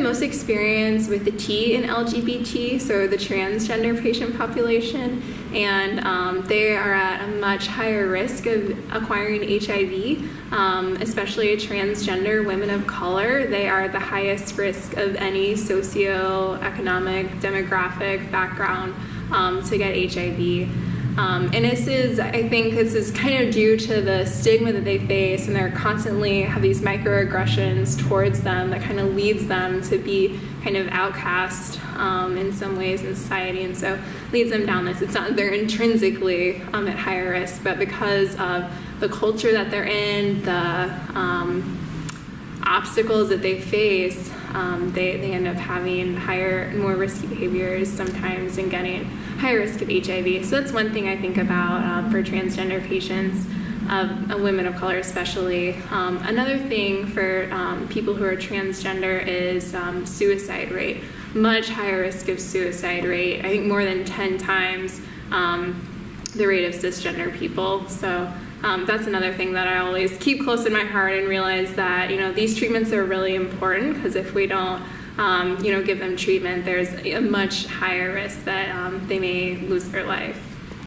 most experience with the T in LGBT, so the transgender patient population, and they are at a much higher risk of acquiring HIV, especially transgender women of color. They are at the highest risk of any socioeconomic, demographic background to get HIV. And I think this is kind of due to the stigma that they face, and they're constantly have these microaggressions towards them that kind of leads them to be kind of outcast in some ways in society, and so leads them down this. It's not they're intrinsically at higher risk, but because of the culture that they're in, the obstacles that they face, they end up having more risky behaviors sometimes and getting higher risk of HIV. So that's one thing I think about for transgender patients, women of color especially. Another thing for people who are transgender is suicide rate. Much higher risk of suicide rate, I think more than 10 times the rate of cisgender people. So that's another thing that I always keep close in my heart and realize that, these treatments are really important, because if we don't, give them treatment, there's a much higher risk that they may lose their life.